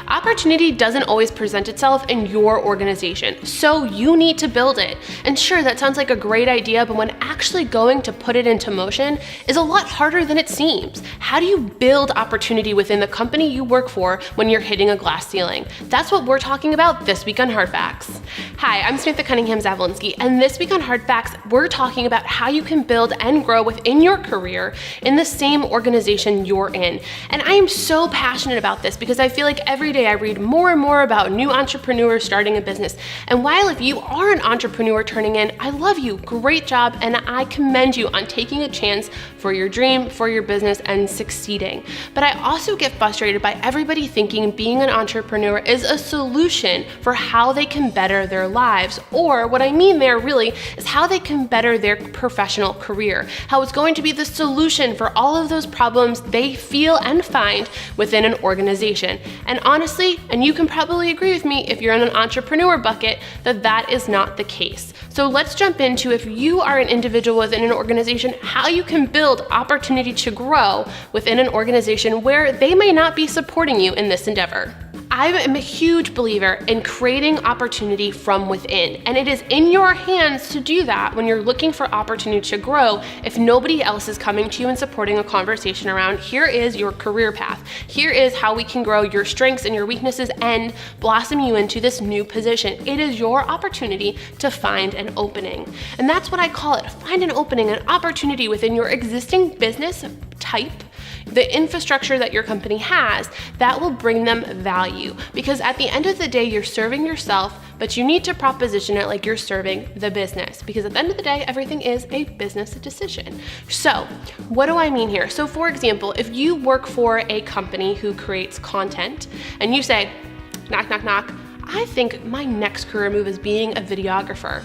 opportunity doesn't always present itself in your organization, so you need to build it. And sure, that sounds like a great idea, but when actually going to put it into motion is a lot harder than it seems. How do you build opportunity within the company you work for when you're hitting a glass ceiling? That's what we're talking about this week on Hard Facts. Hi, I'm Samantha Cunningham Zawilinski, and this week on Hard Facts, we're talking about how you can build and grow within your career in the same organization you're in. And I am so passionate about this because I feel like every day I read more and more about new entrepreneurs starting a business. And while if you are an entrepreneur turning in, I love you, great job, and I commend you on taking a chance for your dream, for your business, and succeeding. But I also get frustrated by everybody thinking being an entrepreneur is a solution for how they can better their lives, or what I mean there really is how they can better their professional career, how it's going to be the solution for all of those problems they feel and find within an organization. And honestly, and you can probably agree with me if you're in an entrepreneur bucket, that is not the case. So let's jump into, if you are an individual within an organization, how you can build opportunity to grow within an organization where they may not be supporting you in this endeavor. I am a huge believer in creating opportunity from within, and it is in your hands to do that when you're looking for opportunity to grow. If nobody else is coming to you and supporting a conversation around, here is your career path, here is how we can grow your strengths and your weaknesses and blossom you into this new position. It is your opportunity to find an opening. And that's what I call it, find an opening, an opportunity within your existing business type, the infrastructure that your company has, that will bring them value. Because at the end of the day, you're serving yourself, but you need to proposition it like you're serving the business. Because at the end of the day, everything is a business decision. So what do I mean here? So for example, if you work for a company who creates content and you say, knock, knock, knock, I think my next career move is being a videographer.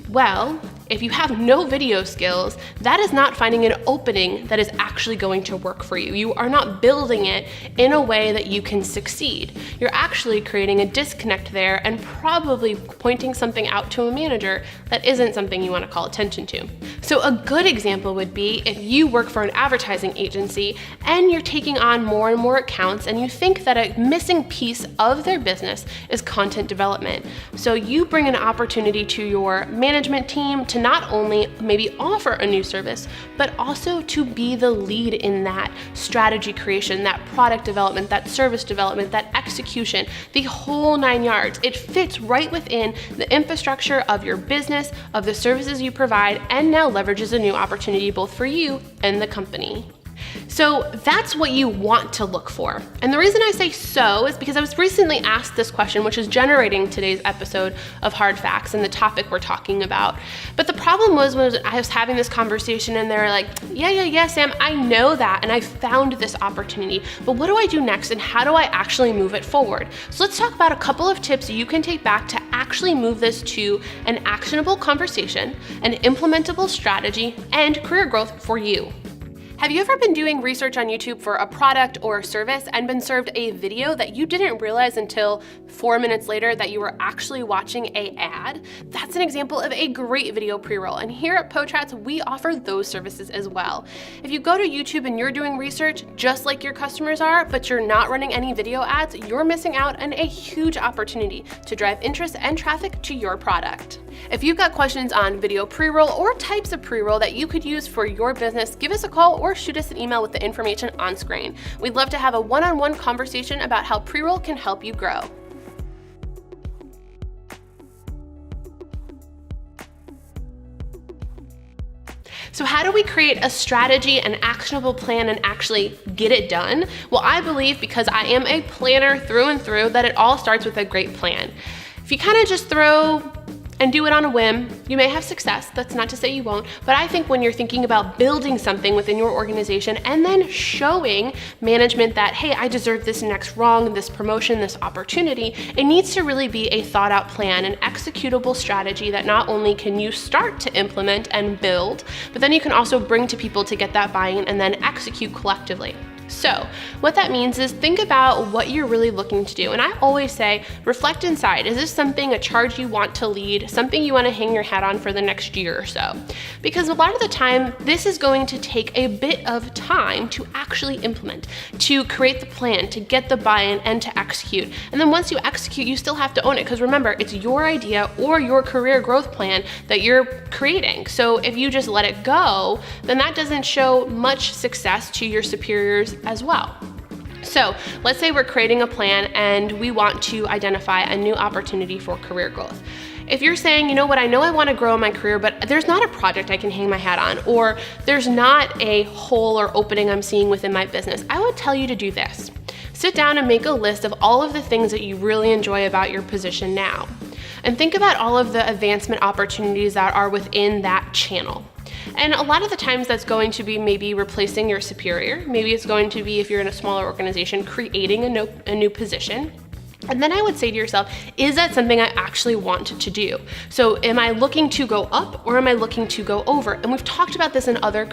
Well, if you have no video skills, that is not finding an opening that is actually going to work for you. You are not building it in a way that you can succeed. You're actually creating a disconnect there and probably pointing something out to a manager that isn't something you want to call attention to. So a good example would be if you work for an advertising agency and you're taking on more and more accounts and you think that a missing piece of their business is content development. So you bring an opportunity to your management team to not only maybe offer a new service, but also to be the lead in that strategy creation, that product development, that service development, that execution, the whole 9 yards. It fits right within the infrastructure of your business, of the services you provide, and now leverages a new opportunity both for you and the company. So that's what you want to look for. And the reason I say so is because I was recently asked this question, which is generating today's episode of Hard Facts and the topic we're talking about. But the problem was when I was having this conversation and they were like, yeah, Sam, I know that and I found this opportunity, but what do I do next and how do I actually move it forward? So let's talk about a couple of tips you can take back to actually move this to an actionable conversation, an implementable strategy, and career growth for you. Have you ever been doing research on YouTube for a product or a service and been served a video that you didn't realize until 4 minutes later that you were actually watching an ad? That's an example of a great video pre-roll, and here at PoChats, we offer those services as well. If you go to YouTube and you're doing research just like your customers are, but you're not running any video ads, you're missing out on a huge opportunity to drive interest and traffic to your product. If you've got questions on video pre-roll or types of pre-roll that you could use for your business, give us a call or shoot us an email with the information on screen. We'd love to have a one-on-one conversation about how pre-roll can help you grow. So how do we create a strategy, an actionable plan, and actually get it done? Well, I believe, because I am a planner through and through, that it all starts with a great plan. If you kind of just throw and do it on a whim, you may have success. That's not to say you won't, but I think when you're thinking about building something within your organization and then showing management that, hey, I deserve this next rung, this promotion, this opportunity, it needs to really be a thought out plan, an executable strategy that not only can you start to implement and build, but then you can also bring to people to get that buy-in and then execute collectively. So what that means is think about what you're really looking to do. And I always say, reflect inside. Is this something, a charge you want to lead, something you want to hang your hat on for the next year or so? Because a lot of the time, this is going to take a bit of time to actually implement, to create the plan, to get the buy-in, and to execute. And then once you execute, you still have to own it, because remember, it's your idea or your career growth plan that you're creating. So if you just let it go, then that doesn't show much success to your superiors as well. So let's say we're creating a plan and we want to identify a new opportunity for career growth. If you're saying, you know what, I know I want to grow in my career, but there's not a project I can hang my hat on, or there's not a hole or opening I'm seeing within my business, I would tell you to do this. Sit down and make a list of all of the things that you really enjoy about your position now. And think about all of the advancement opportunities that are within that channel. And a lot of the times that's going to be maybe replacing your superior. Maybe it's going to be, if you're in a smaller organization, creating a new position. And then I would say to yourself, is that something I actually want to do? So am I looking to go up or am I looking to go over? And we've talked about this in other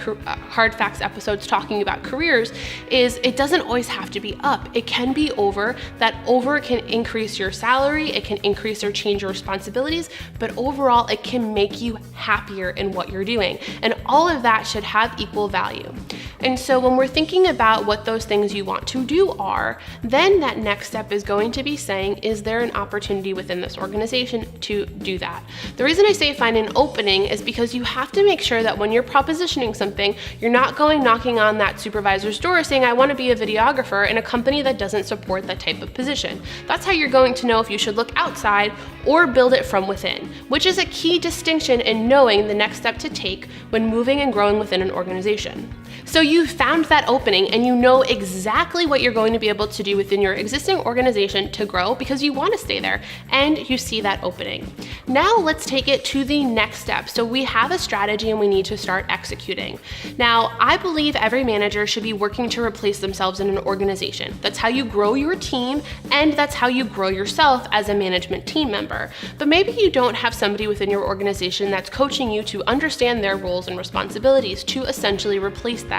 hard facts episodes talking about careers, is it doesn't always have to be up. It can be over. That over can increase your salary, it can increase or change your responsibilities, but overall it can make you happier in what you're doing. And all of that should have equal value. And so when we're thinking about what those things you want to do are, then that next step is going to be saying, is there an opportunity within this organization to do that? The reason I say find an opening is because you have to make sure that when you're propositioning something, you're not going knocking on that supervisor's door saying, I want to be a videographer in a company that doesn't support that type of position. That's how you're going to know if you should look outside or build it from within, which is a key distinction in knowing the next step to take when moving and growing within an organization. So you found that opening and you know exactly what you're going to be able to do within your existing organization to grow because you want to stay there and you see that opening. Now let's take it to the next step. So we have a strategy and we need to start executing. Now, I believe every manager should be working to replace themselves in an organization. That's how you grow your team and that's how you grow yourself as a management team member. But maybe you don't have somebody within your organization that's coaching you to understand their roles and responsibilities to essentially replace them.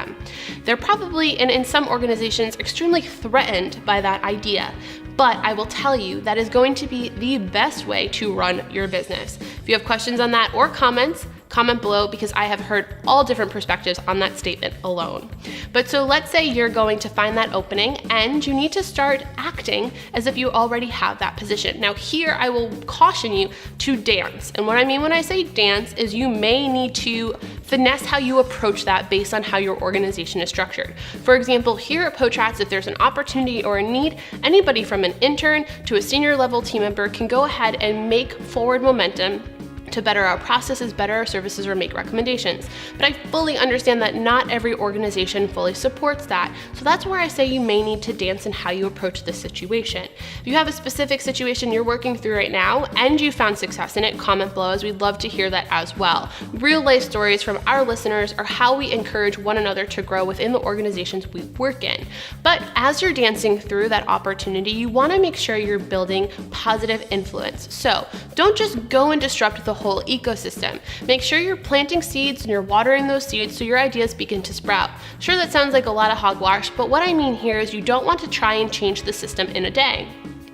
They're probably, and in some organizations, extremely threatened by that idea. But I will tell you that is going to be the best way to run your business. If you have questions on that or comments, comment below because I have heard all different perspectives on that statement alone. But so let's say you're going to find that opening and you need to start acting as if you already have that position. Now here I will caution you to dance. And what I mean when I say dance is you may need to finesse how you approach that based on how your organization is structured. For example, here at Potrats, if there's an opportunity or a need, anybody from an intern to a senior level team member can go ahead and make forward momentum to better our processes, better our services, or make recommendations. But I fully understand that not every organization fully supports that. So that's where I say you may need to dance in how you approach this situation. If you have a specific situation you're working through right now and you found success in it, comment below as we'd love to hear that as well. Real life stories from our listeners are how we encourage one another to grow within the organizations we work in. But as you're dancing through that opportunity, you want to make sure you're building positive influence. So don't just go and disrupt the whole ecosystem. Make sure you're planting seeds and you're watering those seeds so your ideas begin to sprout. Sure, that sounds like a lot of hogwash, but what I mean here is you don't want to try and change the system in a day.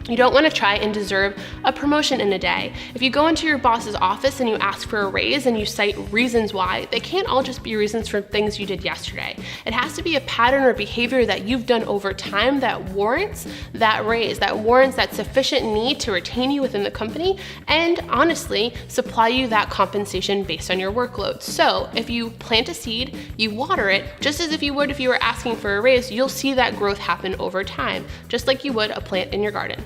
You don't want to try and deserve a promotion in a day. If you go into your boss's office and you ask for a raise and you cite reasons why, they can't all just be reasons for things you did yesterday. It has to be a pattern or behavior that you've done over time that warrants that raise, that warrants that sufficient need to retain you within the company and honestly supply you that compensation based on your workload. So if you plant a seed, you water it, just as if you would if you were asking for a raise, you'll see that growth happen over time, just like you would a plant in your garden.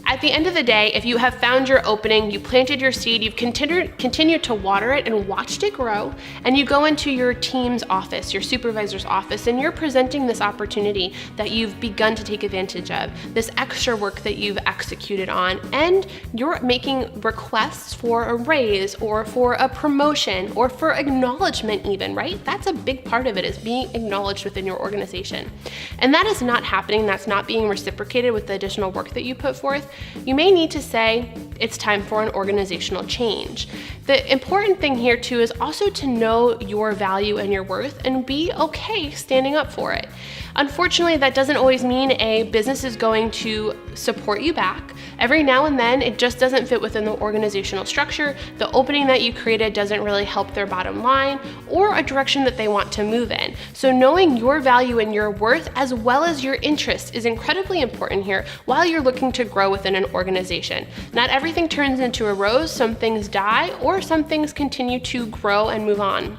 At the end of the day, if you have found your opening, you planted your seed, you've continued to water it and watched it grow, and you go into your team's office, your supervisor's office, and you're presenting this opportunity that you've begun to take advantage of, this extra work that you've executed on, and you're making requests for a raise or for a promotion or for acknowledgement even, right? That's a big part of it, is being acknowledged within your organization. And that is not happening, that's not being reciprocated with the additional work that you put forth. You may need to say, it's time for an organizational change. The important thing here too is also to know your value and your worth and be okay standing up for it. Unfortunately, that doesn't always mean a business is going to support you back. Every now and then, it just doesn't fit within the organizational structure. The opening that you created doesn't really help their bottom line or a direction that they want to move in. So knowing your value and your worth as well as your interests is incredibly important here while you're looking to grow within an organization. Not everything turns into a rose. Some things die or some things continue to grow and move on.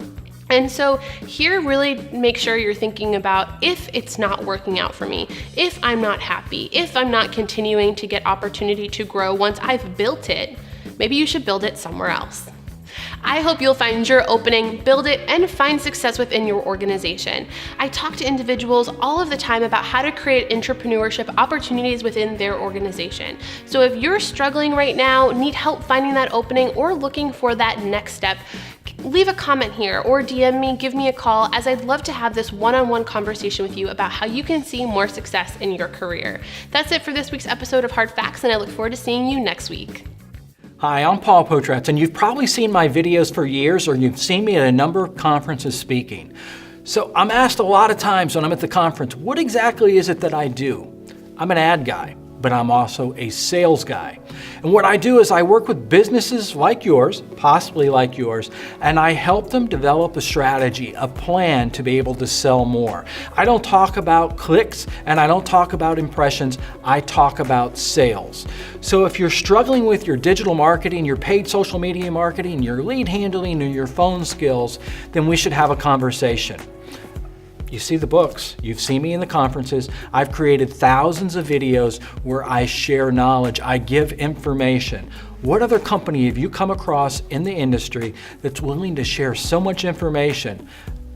And so here, really make sure you're thinking about if it's not working out for me, if I'm not happy, if I'm not continuing to get opportunity to grow once I've built it, maybe you should build it somewhere else. I hope you'll find your opening, build it, and find success within your organization. I talk to individuals all of the time about how to create entrepreneurship opportunities within their organization. So if you're struggling right now, need help finding that opening, or looking for that next step, leave a comment here or DM me, give me a call, as I'd love to have this one-on-one conversation with you about how you can see more success in your career. That's it for this week's episode of Hard Facts, and I look forward to seeing you next week. Hi, I'm Paul Potratz, and you've probably seen my videos for years, or you've seen me at a number of conferences speaking. So I'm asked a lot of times when I'm at the conference, what exactly is it that I do? I'm an ad guy, but I'm also a sales guy. And what I do is I work with businesses like yours, possibly like yours, and I help them develop a strategy, a plan to be able to sell more. I don't talk about clicks and I don't talk about impressions, I talk about sales. So if you're struggling with your digital marketing, your paid social media marketing, your lead handling, or your phone skills, then we should have a conversation. You see the books, you've seen me in the conferences. I've created thousands of videos where I share knowledge, I give information. What other company have you come across in the industry that's willing to share so much information?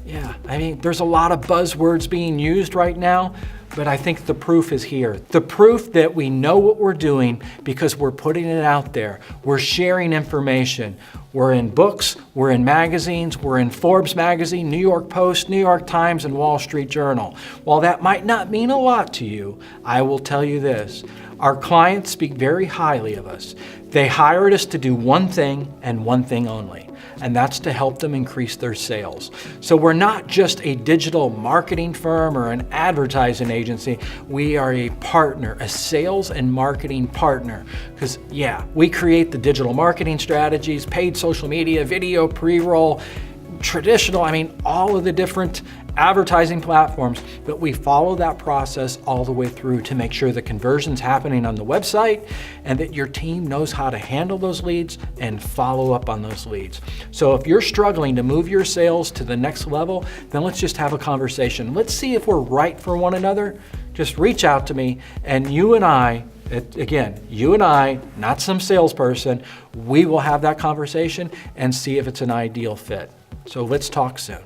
Yeah, I mean, there's a lot of buzzwords being used right now, but I think the proof is here. The proof that we know what we're doing because we're putting it out there. We're sharing information. We're in books, we're in magazines, we're in Forbes magazine, New York Post, New York Times, and Wall Street Journal. While that might not mean a lot to you, I will tell you this. Our clients speak very highly of us. They hired us to do one thing and one thing only, and that's to help them increase their sales. So we're not just a digital marketing firm or an advertising agency. We are a partner, a sales and marketing partner. Because yeah, we create the digital marketing strategies, paid social media, video, pre-roll, traditional, I mean, all of the different advertising platforms, but we follow that process all the way through to make sure the conversion's happening on the website and that your team knows how to handle those leads and follow up on those leads. So if you're struggling to move your sales to the next level, then let's just have a conversation. Let's see if we're right for one another. Just reach out to me, and you and I, again, you and I, not some salesperson, we will have that conversation and see if it's an ideal fit. So let's talk soon.